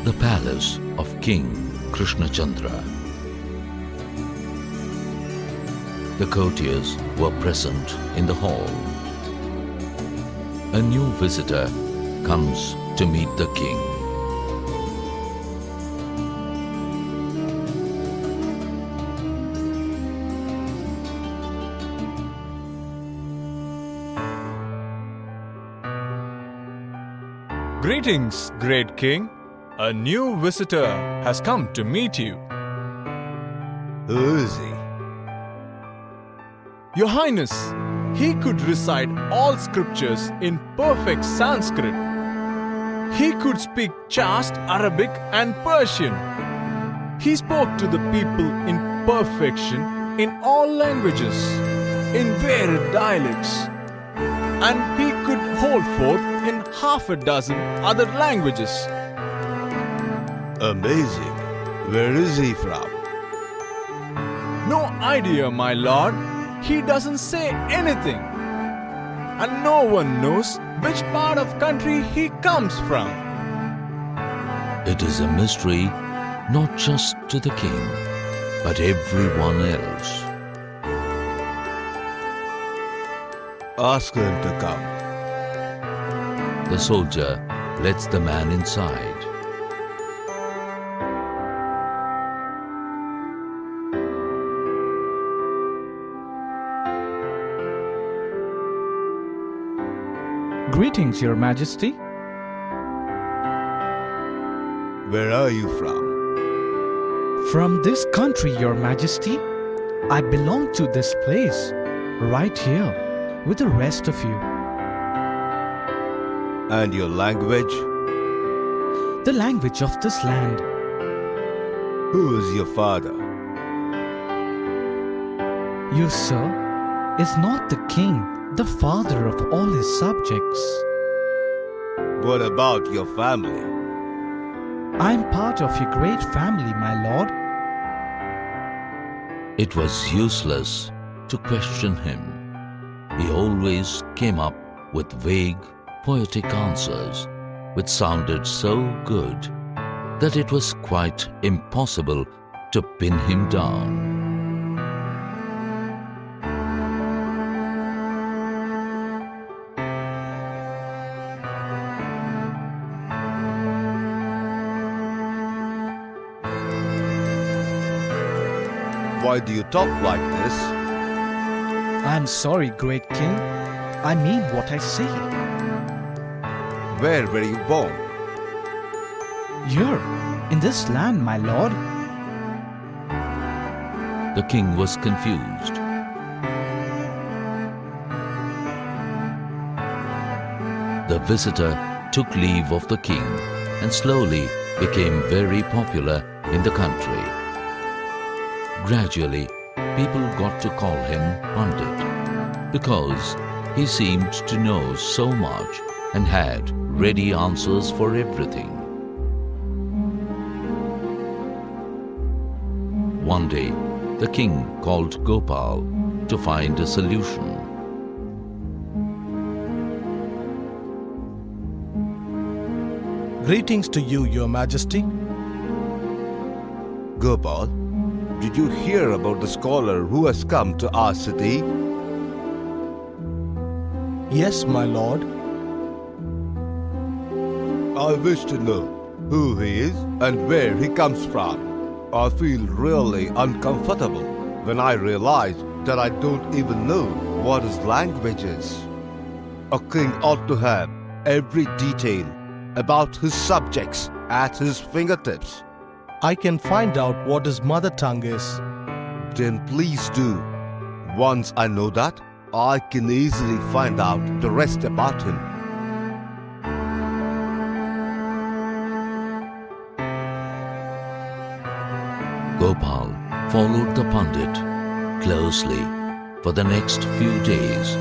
the palace of King Krishna Chandra. The courtiers were present in the hall. A new visitor comes to meet the king. Greetings, great king. A new visitor has come to meet you. Who is he? Your Highness, he could recite all scriptures in perfect Sanskrit. He could speak chaste Arabic and Persian. He spoke to the people in perfection in all languages, in varied dialects, and he could hold forth in half a dozen other languages. Amazing. Where is he from? No idea, my lord. He doesn't say anything. And no one knows which part of country he comes from. It is a mystery not just to the king, but everyone else. Ask him to come. The soldier lets the man inside. Greetings, Your Majesty. Where are you from? From this country, Your Majesty. I belong to this place, right here, with the rest of you. And your language? The language of this land. Who is your father? You, sir, is not the king, the father of all his subjects. What about your family? I am part of your great family, my lord. It was useless to question him. He always came up with vague, poetic answers which sounded so good that it was quite impossible to pin him down. Why do you talk like this? I am sorry, great king. I mean what I say. Where were you born? Here, in this land, my lord. The king was confused. The visitor took leave of the king and slowly became very popular in the country. Gradually, people got to call him Pandit because he seemed to know so much and had ready answers for everything. One day, the king called Gopal to find a solution. Greetings to you, Your Majesty. Gopal, did you hear about the scholar who has come to our city? Yes, my lord. I wish to know who he is and where he comes from. I feel really uncomfortable when I realize that I don't even know what his language is. A king ought to have every detail about his subjects at his fingertips. I can find out what his mother tongue is. Then please do. Once I know that, I can easily find out the rest about him. Gopal followed the Pandit closely for the next few days,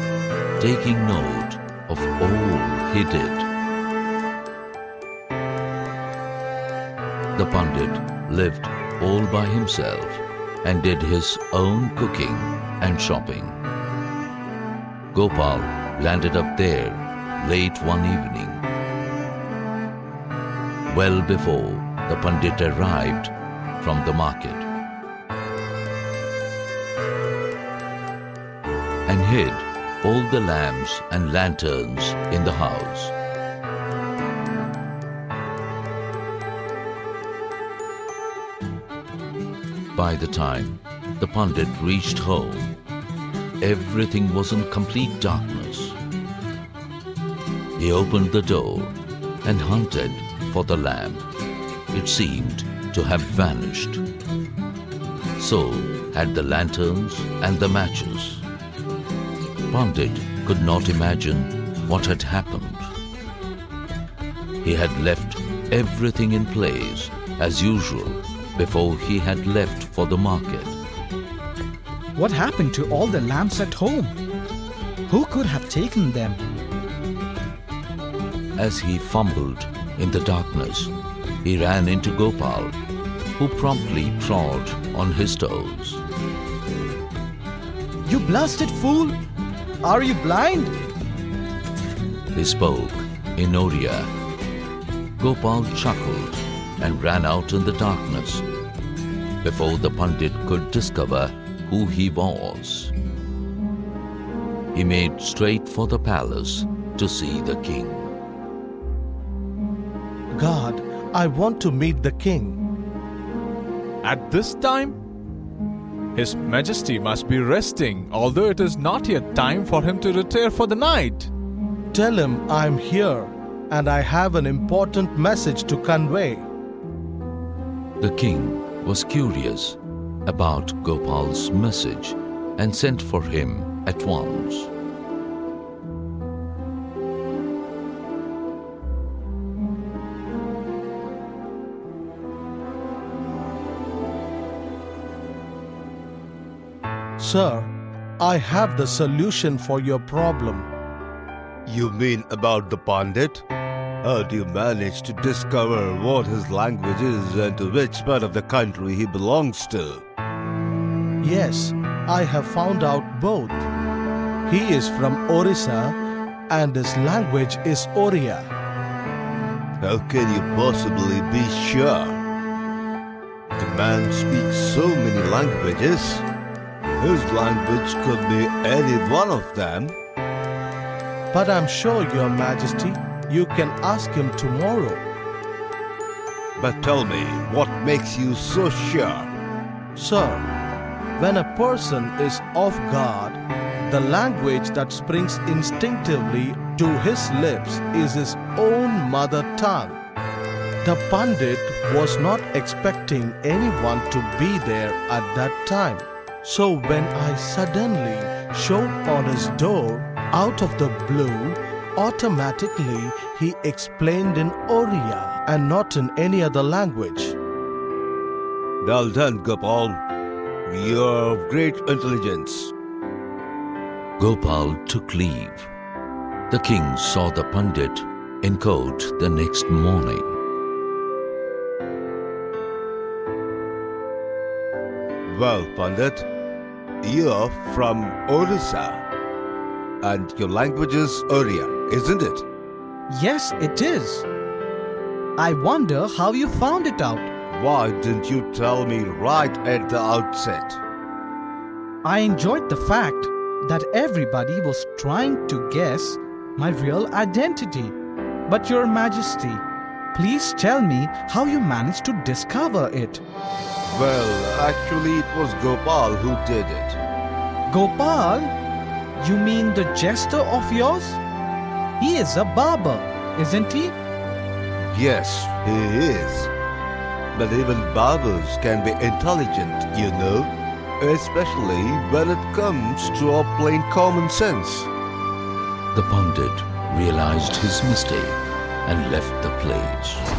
taking note of all he did. The Pandit lived all by himself and did his own cooking and shopping. Gopal landed up there late one evening, well before the Pandit arrived from the market and hid all the lamps and lanterns in the house. By the time the Pandit reached home, everything was in complete darkness. He opened the door and hunted for the lamp. It seemed to have vanished. So had the lanterns and the matches. Pandit could not imagine what had happened. He had left everything in place as usual before he had left for the market. What happened to all the lamps at home? Who could have taken them? As he fumbled in the darkness, he ran into Gopal, who promptly trod on his toes. You blasted fool! Are you blind? He spoke in Oriya. Gopal chuckled and ran out in the darkness before the Pandit could discover who he was. He made straight for the palace to see the king. God, I want to meet the king. At this time, His Majesty must be resting, although it is not yet time for him to retire for the night. Tell him I'm here and I have an important message to convey. The king was curious about Gopal's message and sent for him at once. Sir, I have the solution for your problem. You mean about the Pandit? How do you manage to discover what his language is and to which part of the country he belongs to? Yes, I have found out both. He is from Orissa and his language is Oriya. How can you possibly be sure? The man speaks so many languages. His language could be any one of them. But I'm sure, Your Majesty, you can ask him tomorrow. But tell me, what makes you so sure? Sir, when a person is off guard, the language that springs instinctively to his lips is his own mother tongue. The Pandit was not expecting anyone to be there at that time. So when I suddenly showed on his door, out of the blue, automatically he explained in Oriya and not in any other language. Well done, Gopal. You're of great intelligence. Gopal took leave. The king saw the Pandit in court the next morning. Well, Pandit, you're from Orissa, and your language is Oriya, isn't it? Yes, it is. I wonder how you found it out. Why didn't you tell me right at the outset? I enjoyed the fact that everybody was trying to guess my real identity. But Your Majesty, please tell me how you managed to discover it. Well, actually it was Gopal who did it. Gopal? You mean the Jester of yours? He is a barber, isn't he? Yes, he is. But even barbers can be intelligent, you know. Especially when it comes to our plain common sense. The Pandit realized his mistake and left the place.